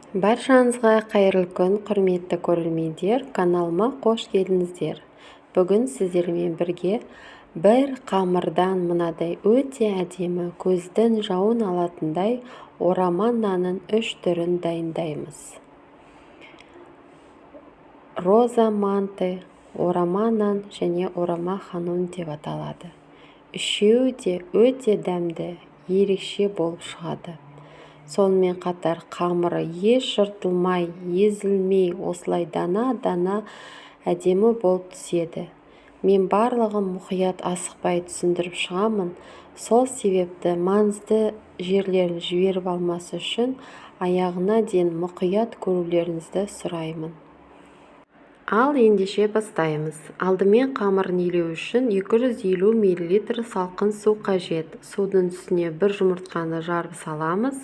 Баршаңызға қайырлы күн, құрметті көрермендер, каналыма қош келдіңіздер. Бүгін сіздермен бірге бір қамырдан мынадай өте әдемі, көздің жауын алатындай орама нанның 3 түрін дайындаймыз. Роза манты, орама нан және орама ханун деп аталады. Үшеуі де өте дәмді, ерекше болып шығады. Сонымен қатар қамыры еш жыртылмай, езілмей, осылай дана-дана әдемі болып түседі. Мен барлығын мұқият асықпай түсіндіріп шығамын. Сол себепті маңызды жерлерін жіберіп алмас үшін аяғына дейін мұқият көрулеріңізді сұраймын. Ал ендеше бастаймыз. Алдымен қамырын илеу үшін 250 мл салқын су қажет. Судың үстіне 1 жұмыртқаны жарып саламыз.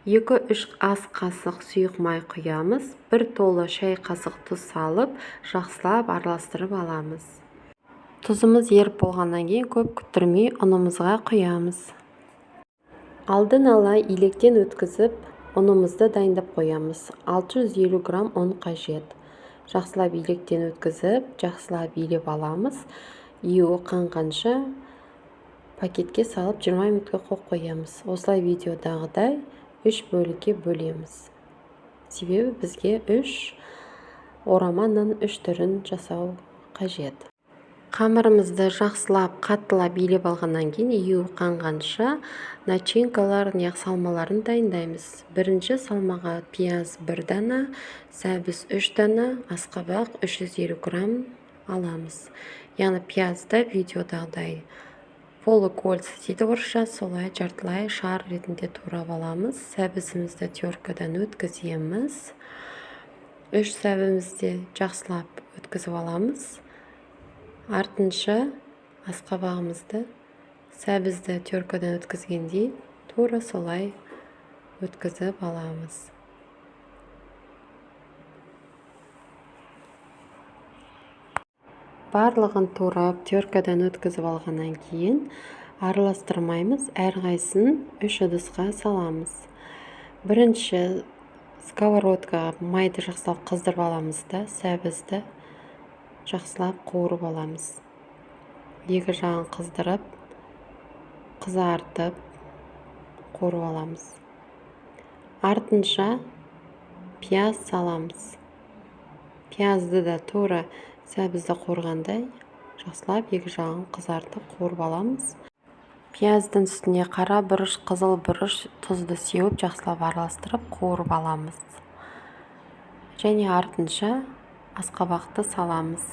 2-3 ас қасық сұйық май құямыз. 1 толы шай қасық тұз салып, жақсылап араластырып аламыз. Тұзымыз еріп болғаннан кейін көп күттірмей ұнымызға құямыз. Алдын ала илектен өткізіп, ұнымызды дайындап қоямыз. 650 грамм ұн қажет. Жақсылап илектен өткізіп, жақсылап илеп аламыз. Июі қанғанша пакетке салып 20 минутқа қоямыз. Осылай видеодағыдай 3 бөлікке бөлеміз. Себебі бізге орама нанның 3 түрін жасау қажет. Қамырымызды жақсылап қаттылап илеп алғаннан кейін июі қанғанша начинкалар, салмаларын дайындаймыз. Бірінші салмаға пияз 1 дана, сәбіз 3 дана, асқабақ 350 грамм аламыз. Яғни пиязды видеодағыдай полукольца дейді орысша, солай жартылай шар ретінде турап аламыз. Сәбізімізді теркадан өткіземіз. 3 сәбізімізді жақсылап өткізіп аламыз. Артынша асқабағымызды сәбізді теркадан өткізгендей тура солай өткізіп аламыз. Барлығын турап теркадан өткізіп алғаннан кейін араластырмаймыз, әрқайсысын 3 ыдысқа саламыз. Бірінші сковородкаға майды жақсылап қыздырып аламыз да, сәбізді жақсылап қуырып аламыз. Екі жағын қыздырып, қызартып, қуырып аламыз. Артынша пияз саламыз. Пиязды да тура сәбізді қуырғандай жақсылап екі жағын қызартып қуырып аламыз. Пияздың үстіне қара бұрыш, қызыл бұрыш, тұзды сеуіп жақсылап араластырып қуырып аламыз. Және артынша асқабақты саламыз.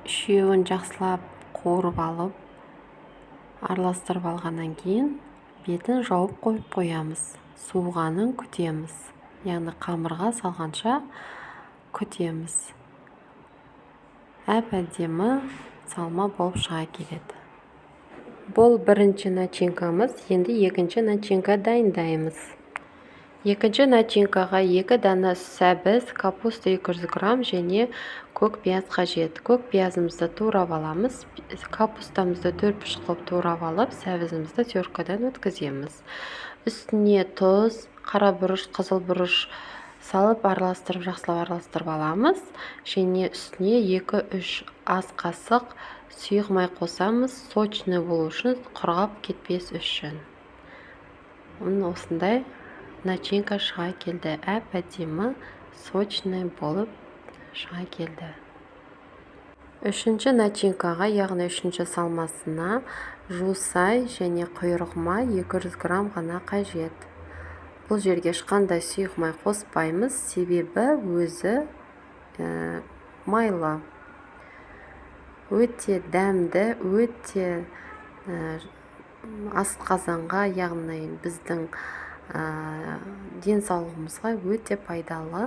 Үшеуін жақсылап қуырып алып, араластырып алғаннан кейін бетін жауып қойып қоямыз. Суығанын күтеміз. Яғни қамырға салғанша күтеміз. Әп-әдемі салма болып шыға келеді. Бұл бірінші начинкамыз, енді екінші начинка дайындаймыз. Екінші начинкаға 2 дана сәбіз, капуста 200 грамм және көк пияз қажет. Көк пиязымызды турап аламыз. Капустамызды 4-5 қылып турап алып, сәбізімізді теркадан өткіземіз. Үстіне тұз, қара бұрыш, қызыл бұрыш салып араластырып, жақсылап араластырып аламыз. Және үстіне 2-3 ас қасық сұйық май қосамыз, сочный болу үшін, құрғап кетпес үшін. Осындай начинка шыға келді. Әп-әдемі сочный болып шыға келді. Үшінші начинкаға, яғни үшінші салмасына жусай және құйрық май 200 грамм ғана қажет. Бұл жерге ешқандай сұйық май қоспаймыз, себебі өзі майлы. Өте дәмді, өте асқазанға, яғни біздің денсаулығымызға өте пайдалы.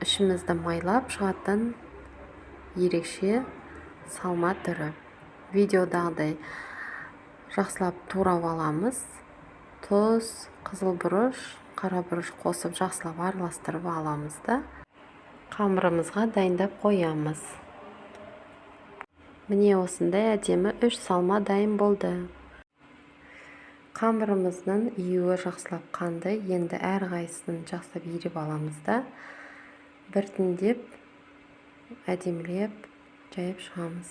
Ішімізді майлап шығатын ерекше салма түрі. Видеодағыдай жақсылап турап аламыз. Тұз, қызыл бұрыш, қара бұрыш қосып жақсылап араластырып аламыз да қамырымызға дайындап қоямыз. Міне осындай әдемі 3 салма дайын болды. Қамырымыздың июі жақсылап қанды. Енді әрқайсысын жақсылап еріп аламыз да біртіндеп әдемілеп жайып шығамыз.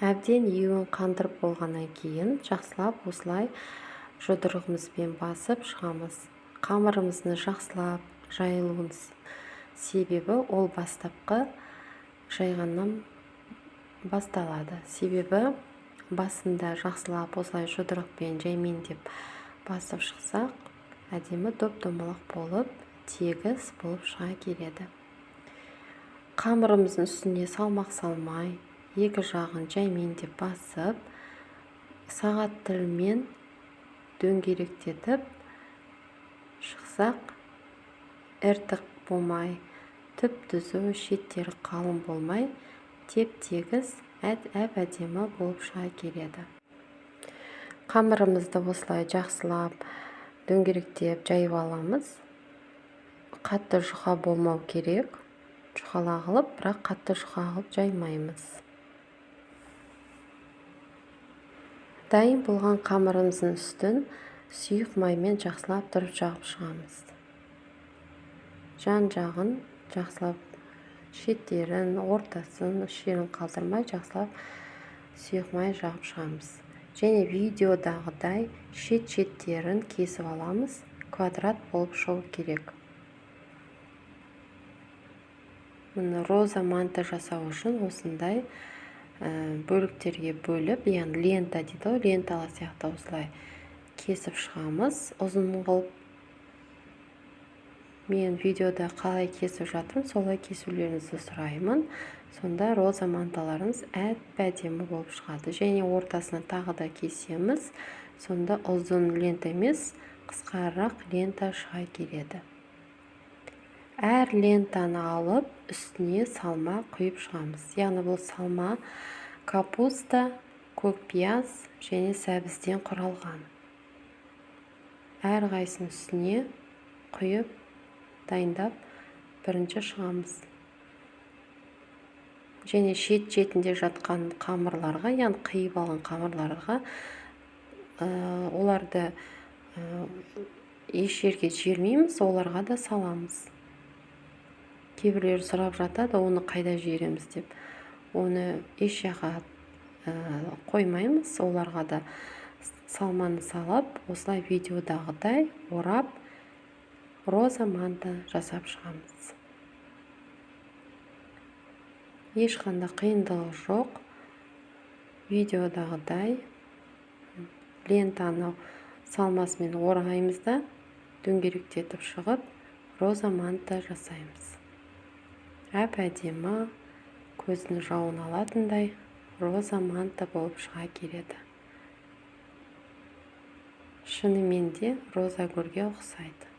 Әбден июін қандырып болғаннан кейін жақсылап осылай жұдырығымызбен басып шығамыз. Қамырымыздың жақсылап жайылуының себебі ол бастапқы жайғаннан басталады. Себебі басында жақсылап осылай жұдырықпен жаймендеп басып шықсақ, әдемі доп-домалақ болып, тегіс болып шыға келеді. Қамырымыздың үстіне салмақ салмай, екі жағын жаймендеп басып, сағат тілмен дөңгелектетіп шықсақ, іртік болмай, түп-түзу, шеттері қалың болмай, теп-тегіс әп-әдемі болып шыға келеді. Қамырымызды осылай жақсылап дөңгелектеп жайып аламыз. Қатты жұқа болмау керек. Жұқала қылып, бірақ қатты жұқа қылып жаймаймыз. Дайын болған қамырымыздың үстін сұйық маймен жақсылап тұрып жағып шығамыз. Жан жағын жақсылап, шеттерін, ортасын, шерін қалдырмай жақсылап сұйық май жағып шығамыз. Және видеодағыдай шет-шеттерін кесіп аламыз. Квадрат болып шығу керек. Мұны роза манты жасау үшін осындай бөліктерге бөліп, яғни лента дейді, ленталы сияқты осылай кесіп шығамыз. Ұзын қылып, мен видеода қалай кесіп жатырмын, солай кесулеріңізді сұраймын. Сонда роза манталарыңыз әп-әдемі болып шығады. Және ортасына тағы да кесеміз. Сонда ұзын лента емес, қысқарақ лента шыға келеді. Әр лентаны алып, үстіне салма құйып шығамыз. Яғни бұл салма капуста, көкпияз және сәбізден құралған. Әр қайсының үстіне құйып, дайындап, бірінші шығамыз. Және шет-шетінде жатқан қамырларға, яғни қиып алған қамырларға, оларды еш жерге жібермейміз, оларға да саламыз. Кейбіреулер сұрап жатады, оны қайда жібереміз деп. Оны еш жаққа қоймаймыз, оларға да салманы салып, осылай видеодағыдай орап, роза манты жасап шығамыз. Ешқандай қиындығы жоқ. Видеодағыдай лентаны салмасымен ораймыз да, дөңгелектетіп шығып, роза манты жасаймыз. Әп-әдемі, көздің жауын алатындай роза манты болып шыға келеді. Шынымен де роза гүлге ұқсайды.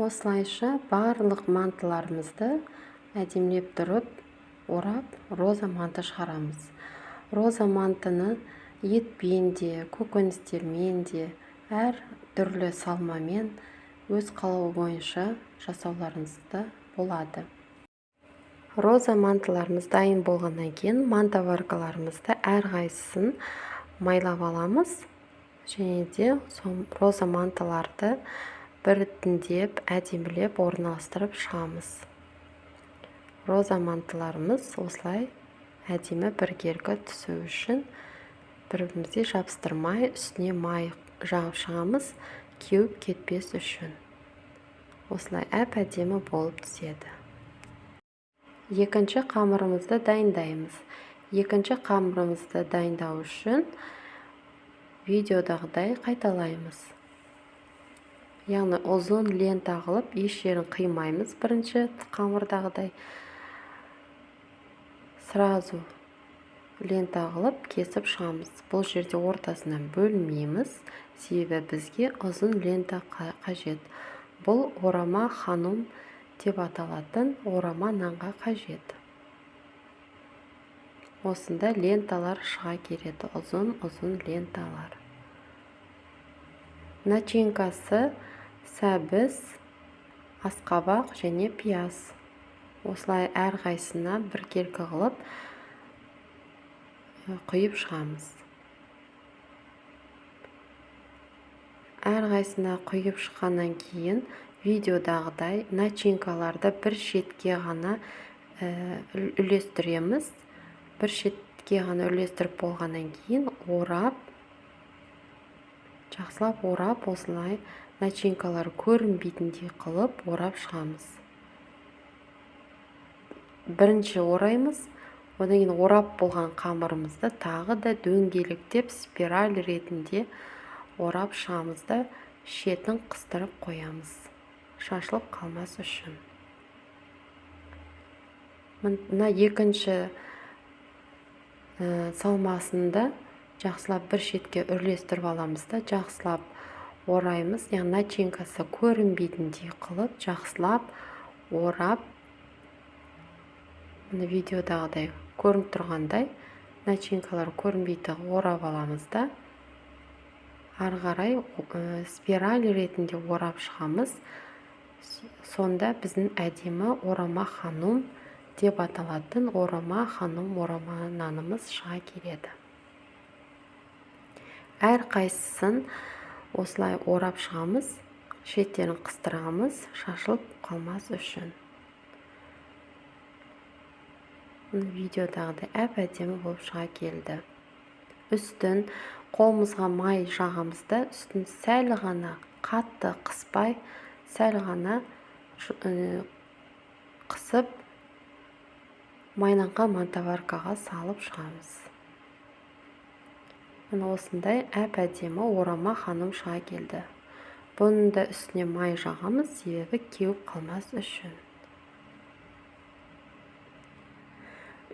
Осылайша барлық мантыларымызды әдемілеп тұрып, орап, роза манты шығарамыз. Роза мантыны етпен де, көкөністермен де, әр түрлі салмамен өз қалауы бойынша жасауларыңызда болады. Роза мантыларымыз дайын болғаннан кейін мантаваркаларымызды әрқайсысын майлап аламыз. Және де роза мантыларды біртіндеп, әдемілеп орналастырып шығамыз. Роза мантыларымыз осылай әдемі біркелкі түсу үшін бірімізде жабыстырмай, үстіне май жағып шығамыз, кеуіп кетпес үшін. Осылай әп-әдемі болып түседі. Екінші қамырымызды дайындаймыз. Екінші қамырымызды дайындау үшін видеодағыдай қайталаймыз. Яғни ұзын лента қылып, еш жерін қимаймыз. Бірінші қамырдағыдай сразу лента қылып кесіп шығамыз. Бұл жерде ортасынан бөлмейміз, себебі бізге ұзын лента қажет. Бұл орама ханум деп аталатын орама нанға қажет. Осында ленталар шыға келеді, ұзын ленталар. Начинкасы сәбіз, асқабақ және пияз. осылай әрқайсысына біркелкі қылып құйып шығамыз. Әрқайсысына құйып шыққаннан кейін видеодағыдай начинкаларды бір шетке ғана үлестіреміз. Бір шетке ғана үлестіріп болғаннан кейін жақсылап орап, осылай начинкалар көрінбейтіндей қылып орап шығамыз. Бірінші ораймыз, одан кейін орап болған қамырымызды тағы да дөңгелектеп спираль ретінде орап шығамыз да шетін қыстырып қоямыз, шашылып қалмас үшін. Мына екінші салмасында жақсылап бір шетке үрлестіріп аламыз да жақсылап ораймыз. Яғни начинкасы көрінбейтіндей қылып жақсылап орап, видеодағыдай көрініп тұрғандай начинкалар көрінбейтін орап аламыз да ары қарай спираль ретінде орап шығамыз. Сонда біздің әдемі орама ханым деп аталатын орама ханым орама нанымыз шыға келеді. Әрқайсысын осылай орап шығамыз, шеттерін қыстырамыз, шашылып қалмас үшін. Видеодағыдай әп-әдемі болып шыға келді. Үстін қолымызға май жағамызда, үстін сәл ғана қатты қыспай, сәл ғана қысып, майланған мантоваркаға салып шығамыз. Осындай әп-әдемі орама ханым шыға келді. Бұның да үстіне май жағамыз, себебі кеуіп қалмас үшін.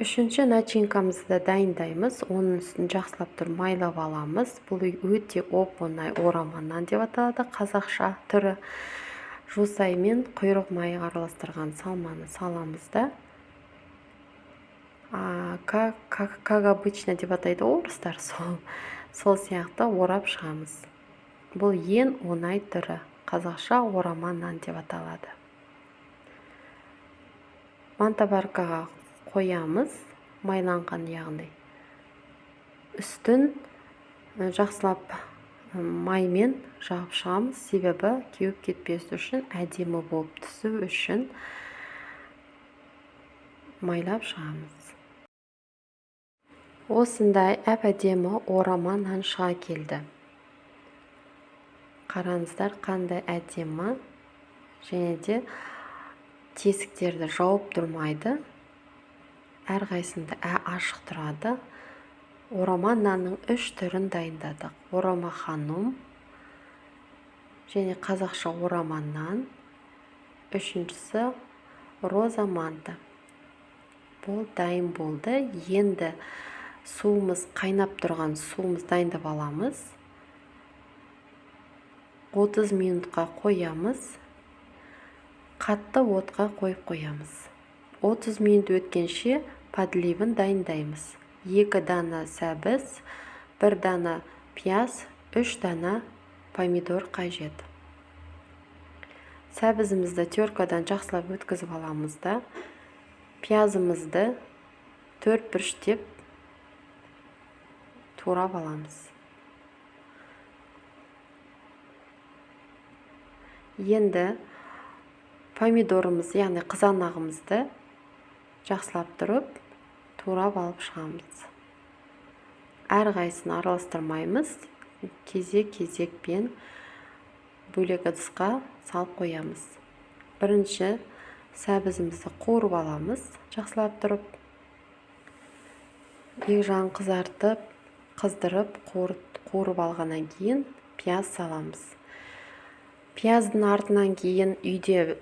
Үшінші начинкамызды дайындаймыз. Оның үстін жақсылап тұрып майлап аламыз. Бұл өте оп-оңай орама нан деп аталады. Қазақша түрі жусаймен құйрық майы араластырған салманы саламыз да. Как обычно деп атайды орыстар, сол сияқты орап шығамыз. Бұл ең оңай түрі. Қазақша орама нан деп аталады. Мантоваркаға қоямыз, майланған яғни. Үстін жақсылап маймен жағып шығамыз, себебі кеуіп кетпес үшін, әдемі болып түсу үшін майлап шығамыз. Осындай әп-әдемі орама нан шыға келді. Қараңыздар, қандай әдемі, және де тесіктерді жауып тұрмайды. Әрқайсында ашық тұрады. Орама нанның 3 түрін дайындадық. Орама ханым, және қазақша орама нан. Үшіншісі роза манта. Бұл дайын болды. Енді суымыз, қайнап тұрған суымыз дайындап аламыз. 30 минутқа қоямыз. Қатты отқа қойып қоямыз. 30 минут өткенше подливын дайындаймыз. 2 дана сәбіз, 1 дана пияз, 3 дана помидор қажет. Сәбізімізді теркадан жақсылап өткізіп аламыз да, пиязымызды 4 бүріштеп турап аламыз. Енді помидорымыз, яғни қызанағымызды жақсылап тұрып, турап алып шығамыз. Әрқайсысын араластырмаймыз, кезек-кезекпен бөлек ыдысқа салып қоямыз. Бірінші сәбізімізді қуырып аламыз, жақсылап тұрып. Екі жағын қызартып, қыздырып, қуырып алғаннан кейін пияз саламыз. Пияздың артынан кейін үйде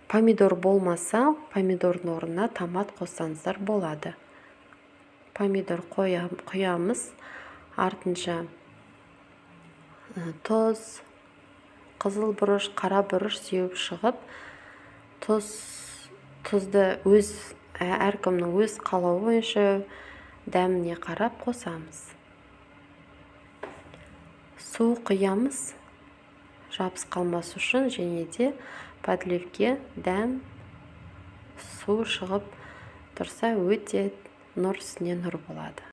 помидор болмаса, помидордың орнына томат қоссаңыздар болады. Помидор құямыз, артынша тұз, қызыл бұрыш, қара бұрыш сеуіп шығып, тұзды әркімнің өз қалауы бойынша дәміне қарап қосамыз. Су құямыз, жабыс қалмас үшін, және де подливке дәм су шығып тұрса өте нұр үстіне нұр болады.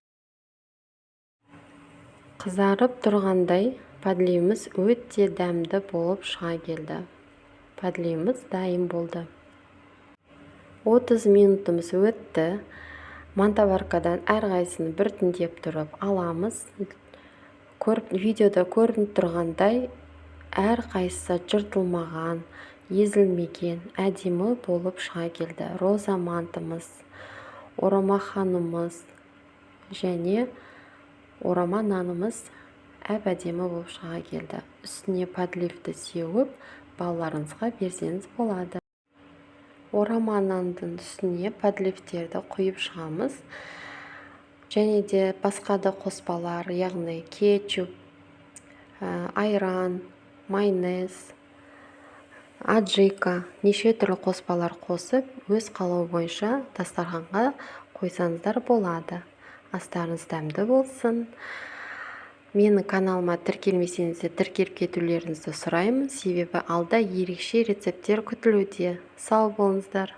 Қызарып тұрғандай подлевіміз өте дәмді болып шыға келді. Подлевіміз дайын болды. 30 минутымыз өтті. Мантаваркадан әрқайсысын біртіндеп тұрып аламыз. Видеода көрініп тұрғандай әрқайсысы жыртылмаған, езілмеген, әдемі болып шыға келді. Роза мантымыз, орама ханымыз және орама нанымыз әп-әдемі болып шыға келді. Үстіне подлевті сеуіп, балаларыңызға берсеңіз болады. Орама нанның үстіне подлевтерді құйып шығамыз. Және де басқа да қоспалар, яғни кетчуп, айран, майонез, аджика, неше түрлі қоспалар қосып, өз қалауы бойынша дастарханға қойсаңыздар болады. Астарыңыз дәмді болсын. Менің каналыма тіркелмесеңіздер, тіркеліп кетулеріңізді сұраймын, себебі алда ерекше рецепттер күтілуде. Сау болыңыздар.